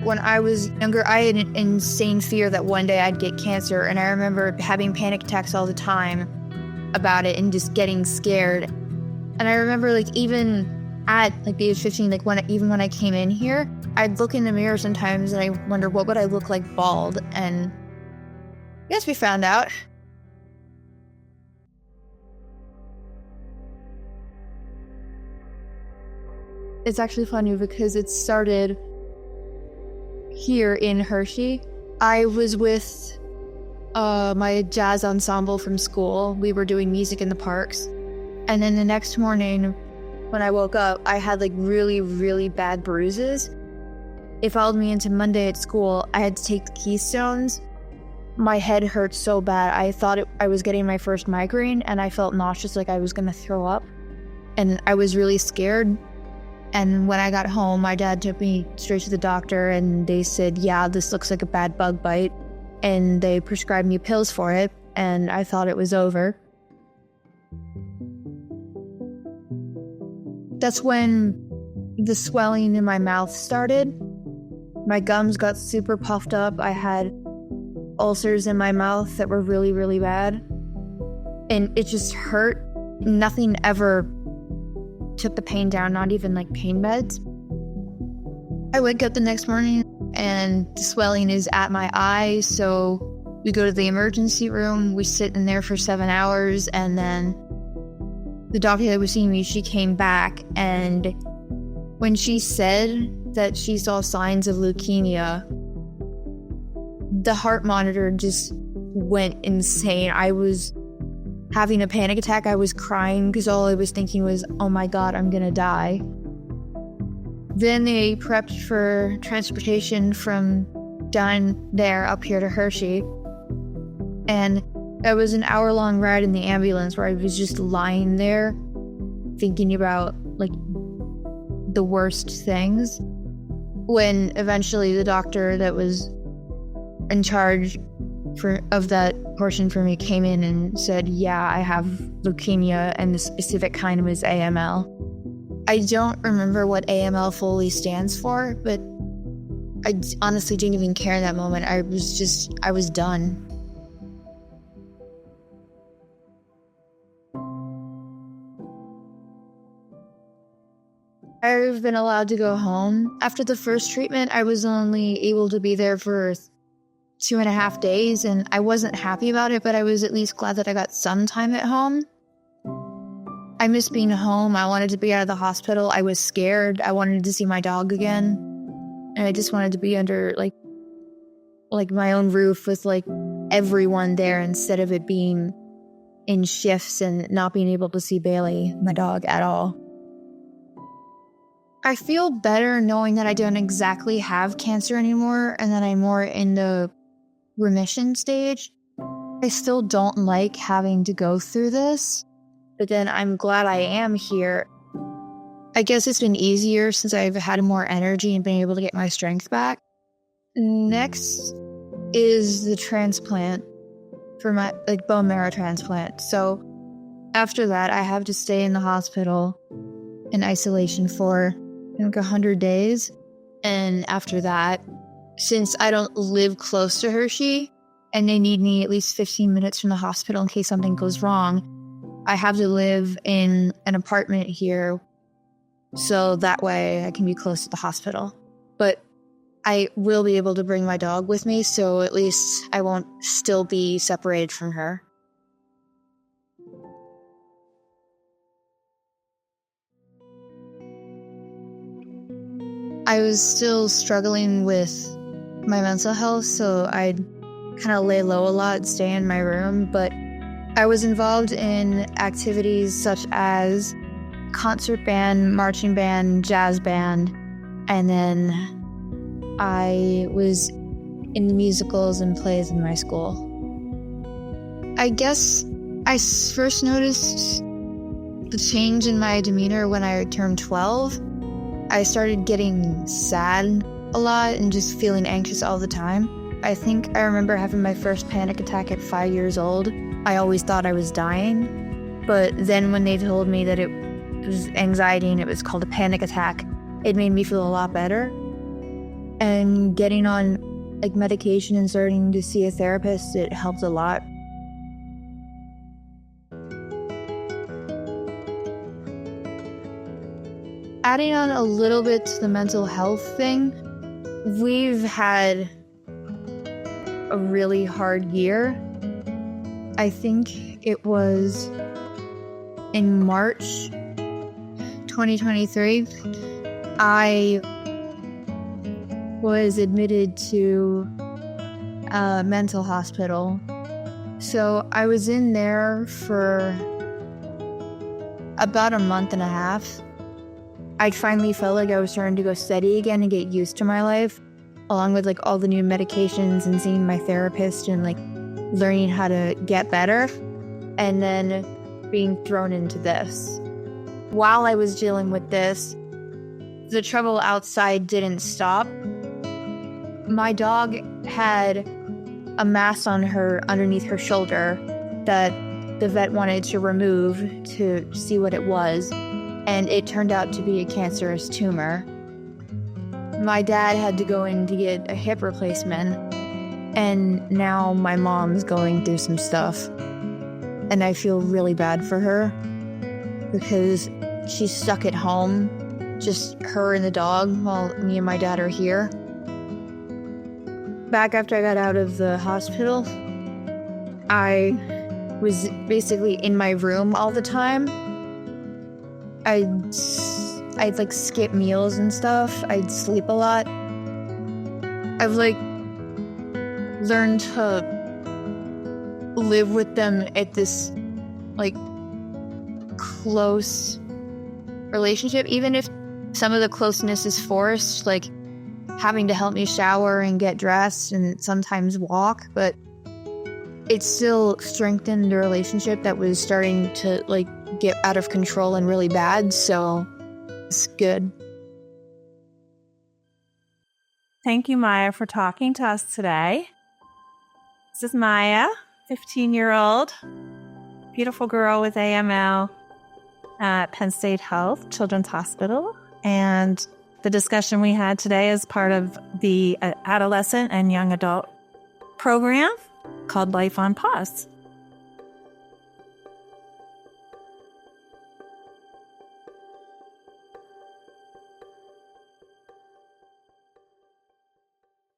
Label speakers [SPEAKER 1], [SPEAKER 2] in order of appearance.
[SPEAKER 1] When I was younger, I had an insane fear that one day I'd get cancer, and I remember having panic attacks all the time about it and just getting scared. And I remember, like, even at like the age 15, like even when I came in here, I'd look in the mirror sometimes and I wonder what would I look like bald, and I guess we found out. It's actually funny because it started here in Hershey. I was with my jazz ensemble from school. We were doing music in the parks. And then the next morning when I woke up, I had like really, really bad bruises. It followed me into Monday at school. I had to take the Keystones. My head hurt so bad. I thought I was getting my first migraine, and I felt nauseous, like I was going to throw up. And I was really scared. And when I got home, my dad took me straight to the doctor, and they said, yeah, this looks like a bad bug bite. And they prescribed me pills for it, and I thought it was over. That's when the swelling in my mouth started. My gums got super puffed up. I had ulcers in my mouth that were really, really bad. And it just hurt. Nothing ever took the pain down, not even like pain meds. I wake up the next morning and the swelling is at my eye, so we go to the emergency room. We sit in there for 7 hours, and then the doctor that was seeing me, she came back, and when she said that she saw signs of leukemia, the heart monitor just went insane. I was having a panic attack. I was crying because all I was thinking was, oh my God, I'm gonna die. Then they prepped for transportation from down there up here to Hershey. And it was an hour-long ride in the ambulance where I was just lying there thinking about like the worst things. When eventually the doctor that was in charge of that portion for me came in and said, yeah, I have leukemia, and the specific kind was AML. I don't remember what AML fully stands for, but I honestly didn't even care in that moment. I was done. I've been allowed to go home. After the first treatment, I was only able to be there for 2.5 days, and I wasn't happy about it, but I was at least glad that I got some time at home. I missed being home. I wanted to be out of the hospital. I was scared. I wanted to see my dog again. And I just wanted to be under like my own roof with like everyone there, instead of it being in shifts and not being able to see Bailey, my dog, at all. I feel better knowing that I don't exactly have cancer anymore and that I'm more in the remission stage. I still don't like having to go through this, but then I'm glad I am here. I guess it's been easier since I've had more energy and been able to get my strength back. Next is the transplant for my bone marrow transplant. So after that, I have to stay in the hospital in isolation for 100 days. And after that, since I don't live close to Hershey and they need me at least 15 minutes from the hospital in case something goes wrong, I have to live in an apartment here so that way I can be close to the hospital. But I will be able to bring my dog with me, so at least I won't still be separated from her. I was still struggling with my mental health, so I'd kind of lay low a lot, stay in my room, but I was involved in activities such as concert band, marching band, jazz band, and then I was in musicals and plays in my school. I guess I first noticed the change in my demeanor when I turned 12. I started getting sad a lot and just feeling anxious all the time. I think I remember having my first panic attack at 5 years old. I always thought I was dying, but then when they told me that it was anxiety and it was called a panic attack, it made me feel a lot better. And getting on like medication and starting to see a therapist, it helped a lot. Adding on a little bit to the mental health thing, we've had a really hard year. I think it was in March 2023, I was admitted to a mental hospital. So I was in there for about a month and a half. I finally felt like I was starting to go steady again and get used to my life, along with like all the new medications and seeing my therapist and like learning how to get better, and then being thrown into this. While I was dealing with this, the trouble outside didn't stop. My dog had a mass on her underneath her shoulder that the vet wanted to remove to see what it was, and it turned out to be a cancerous tumor. My dad had to go in to get a hip replacement, and now my mom's going through some stuff. And I feel really bad for her because she's stuck at home, just her and the dog, while me and my dad are here. Back after I got out of the hospital, I was basically in my room all the time. I'd like skip meals and stuff. I'd sleep a lot. I've like learned to live with them at this like close relationship, even if some of the closeness is forced, like having to help me shower and get dressed and sometimes walk, but it still strengthened the relationship that was starting to like get out of control and really bad. So it's good.
[SPEAKER 2] Thank you, Maya, for talking to us today. This is Maya, 15-year-old, beautiful girl with AML at Penn State Health Children's Hospital. And the discussion we had today is part of the adolescent and young adult program called Life on Pause.